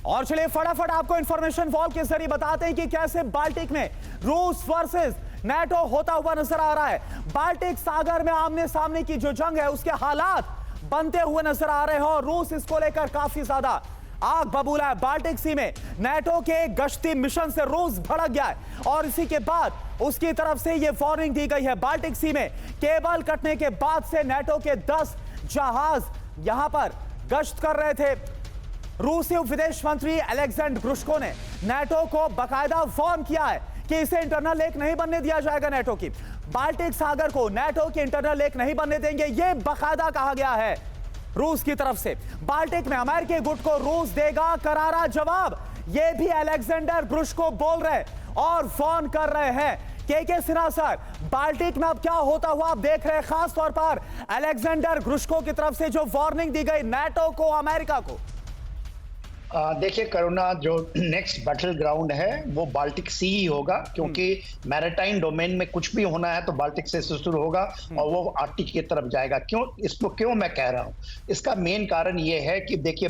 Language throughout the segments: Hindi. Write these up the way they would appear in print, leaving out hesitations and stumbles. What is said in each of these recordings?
और चलिए फटाफट आपको इंफॉर्मेशन वॉल के जरिए बताते हैं कि कैसे बाल्टिक में रूस वर्सेस नेटो होता हुआ नजर आ रहा है। बाल्टिक सागर में आमने सामने की जो जंग है उसके हालात बनते हुए नजर आ रहे हैं और रूस इसको लेकर काफी ज्यादा आग बबूला है। बाल्टिक सी में नेटो के गश्ती मिशन से रूस भड़क गया है और इसी के बाद उसकी तरफ से यह वार्निंग दी गई है। बाल्टिक सी में केबल कटने के बाद से नेटो के 10 जहाज यहां पर गश्त कर रहे थे। रूसी विदेश मंत्री अलेक्जेंडर ग्रुश्को ने नेटो को बाकायदा वार्न किया है कि इसे इंटरनल लेक नहीं बनने दिया जाएगा। नेटो की बाल्टिक सागर को नेटो की इंटरनल लेक नहीं बनने देंगे, यह बाकायदा कहा गया है रूस की तरफ से। बाल्टिक में अमेरिकी गुट को रूस देगा करारा जवाब, यह भी अलेक्जेंडर ग्रुश्को बोल रहे और वार्न कर रहे हैं। के सिन्हा सर, बाल्टिक में अब क्या होता हुआ आप देख रहे हैं, खास तौर पर अलेक्जेंडर ग्रुश्को की तरफ से जो वार्निंग दी गई नेटो को, अमेरिका को। देखिए करुणा, जो नेक्स्ट बैटल ग्राउंड है वो बाल्टिक सी ही होगा, क्योंकि मैरिटाइम डोमेन में कुछ भी होना है तो बाल्टिक से शुरू होगा और वो आर्कटिक की तरफ जाएगा। इसको क्यों मैं कह रहा हूँ, इसका मेन कारण ये है कि देखिए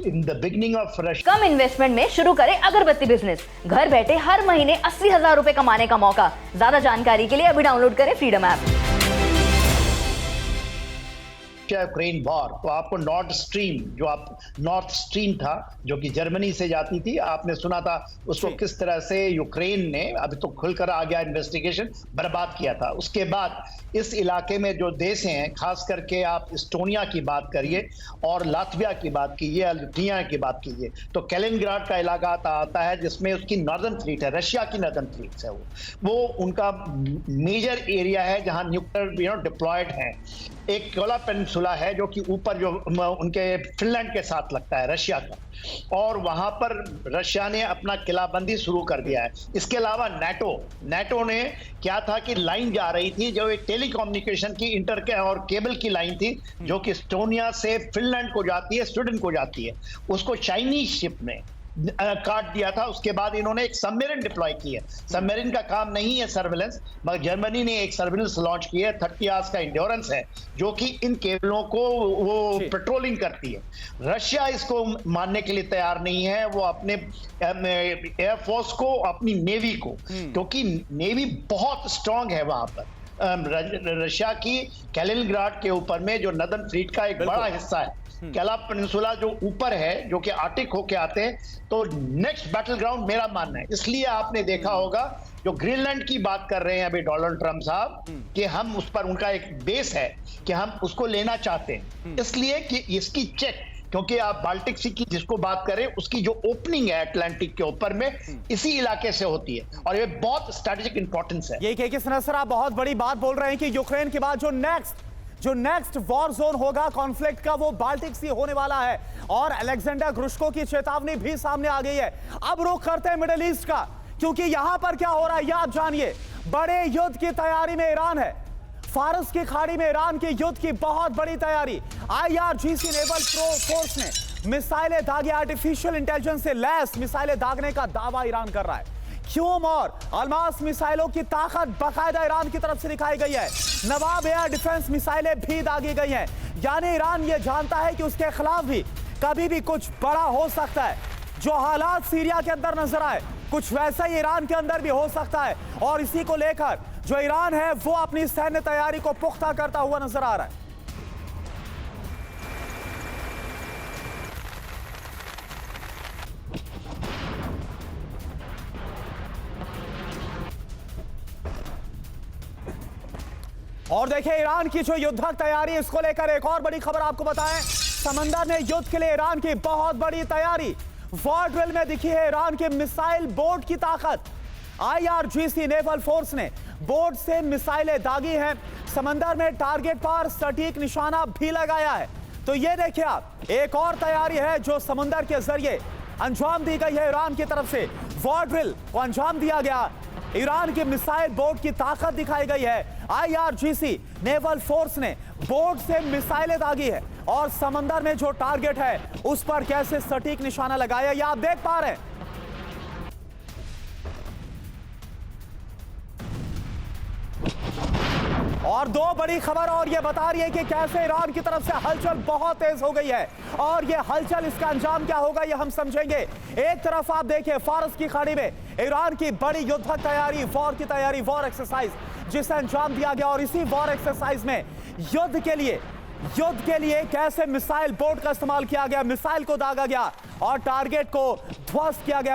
in the beginning of come investment में शुरू करें अगरबत्ती बिजनेस। घर बैठे हर महीने 80,000 रुपए कमाने का मौका। ज्यादा जानकारी के लिए अभी डाउनलोड करें फ्रीडम ऐप। यूक्रेन वॉर, तो आपको नॉर्थ स्ट्रीम था जो कि जर्मनी से जाती थी, आपने सुना था उसको किस तरह से यूक्रेन ने, अभी तो खुलकर आ गया इन्वेस्टिगेशन, बर्बाद किया था। उसके बाद इस इलाके में जो देश हैं, खास करके आप इस्टोनिया की बात करिए और लातविया की बात कीजिए, लिथुआनिया की बात कीजिए, तो कैलिनिंग्राड का इलाका आता है जिसमें उसकी नॉर्दर्न फ्लीट है, रशिया की नॉर्दर्न फ्लीट है। वो उनका मेजर एरिया है जहां न्यूक्लियर डिप्लॉयड है। एक कोला पेनिनसुला है जो कि ऊपर जो उनके फिनलैंड के साथ लगता है रशिया का, और वहां पर रशिया ने अपना किलाबंदी शुरू कर दिया है। इसके अलावा नेटो ने क्या था कि लाइन जा रही थी जो एक टेलीकम्युनिकेशन की इंटर और केबल की लाइन थी जो कि एस्टोनिया से फिनलैंड को जाती है, स्वीडन को जाती है, उसको चाइनीज शिप ने काट दिया था। उसके बाद इन्होंने एक सबमरीन डिप्लॉय की है। सबमरीन का काम नहीं है सर्विलेंस, मगर जर्मनी ने एक सर्विलेंस लॉन्च की है, 30 आवर्स का इंड्योरेंस है, जो कि इन केबलों को वो पेट्रोलिंग करती है। रशिया इसको मानने के लिए तैयार नहीं है, वो अपने एयरफोर्स को, अपनी नेवी को, क्योंकि नेवी बहुत स्ट्रांग है वहां पर। रशिया की कैलिनिंग्राड के ऊपर में जो नॉर्दर्न फ्लीट का एक बड़ा हिस्सा है, कैला पेनिनसुला जो ऊपर है, जो कि आर्टिक होके आते हैं, तो नेक्स्ट बैटल ग्राउंड मेरा मानना है। इसलिए आपने देखा होगा जो ग्रीनलैंड की बात कर रहे हैं अभी डोनाल्ड ट्रंप साहब, कि हम उस पर, उनका एक बेस है कि हम उसको लेना चाहते हैं, इसलिए कि इसकी चेक, क्योंकि आप बाल्टिक सी की जिसको बात करें उसकी जो ओपनिंग है अटलांटिक के ऊपर में, इसी इलाके से होती है और ये बहुत स्ट्रेटेजिक इंपॉर्टेंस है। ये के सिन्हा सर, आप बहुत बड़ी बात बोल रहे हैं कि यूक्रेन के बाद जो नेक्स्ट वॉर जोन होगा कॉन्फ्लिक्ट का, वो बाल्टिक सी होने वाला है और अलेक्जेंडर ग्रुश्को की चेतावनी भी सामने आ गई है। अब रुख करते हैं मिडिल ईस्ट का, क्योंकि यहां पर क्या हो रहा है ये आप जानिए। बड़े युद्ध की तैयारी में ईरान है। फारस की खाड़ी में ईरान की युद्ध की बहुत बड़ी तैयारी। IRGC नेवल फोर्स ने मिसाइलें दागी, आर्टिफिशियल इंटेलिजेंस से लैस मिसाइलें दागने का दावा ईरान कर रहा है। क्यूम और अलमास मिसाइलों की ताकत बाकायदा ईरान की तरफ से दिखाई गई है। नवाब एयर डिफेंस मिसाइलें भी दागी गई हैं, यानी ईरान यह जानता है कि उसके खिलाफ भी कभी भी कुछ बड़ा हो सकता है। जो हालात सीरिया के अंदर नजर आए, कुछ वैसा ही ईरान के अंदर भी हो सकता है और इसी को लेकर जो ईरान है वो अपनी सैन्य तैयारी को पुख्ता करता हुआ नजर आ रहा है। और देखिए ईरान की जो युद्धक तैयारी, इसको लेकर एक और बड़ी खबर आपको बताएं। समंदर ने युद्ध के लिए ईरान की बहुत बड़ी तैयारी। वॉर ड्रिल में दिखी है ईरान के मिसाइल बोट की ताकत। IRGC नेवल फोर्स ने बोट से मिसाइलें दागी हैं, समंदर में टारगेट पर सटीक निशाना भी लगाया है। तो ये देखिए आप, एक और तैयारी है जो समंदर के जरिए अंजाम दी गई है ईरान की तरफ से। वॉर ड्रिल को अंजाम दिया गया, ईरान की मिसाइल बोट की ताकत दिखाई गई है। IRGC नेवल फोर्स ने बोट से मिसाइलें दागी है और समंदर में जो टारगेट है उस पर कैसे सटीक निशाना लगाया, ये आप देख पा रहे हैं। और दो बड़ी खबर और ये बता रही है कि कैसे ईरान की तरफ से हलचल बहुत तेज हो गई है और ये हलचल, इसका अंजाम क्या होगा ये हम समझेंगे। एक तरफ आप देखिए फारस की खाड़ी में ईरान की बड़ी युद्धक तैयारी, वॉर की तैयारी, वॉर एक्सरसाइज जिसे अंजाम दिया गया और इसी वॉर एक्सरसाइज में युद्ध के लिए कैसे मिसाइल बोट का इस्तेमाल किया गया, मिसाइल को दागा गया और टारगेट को ध्वस्त किया गया।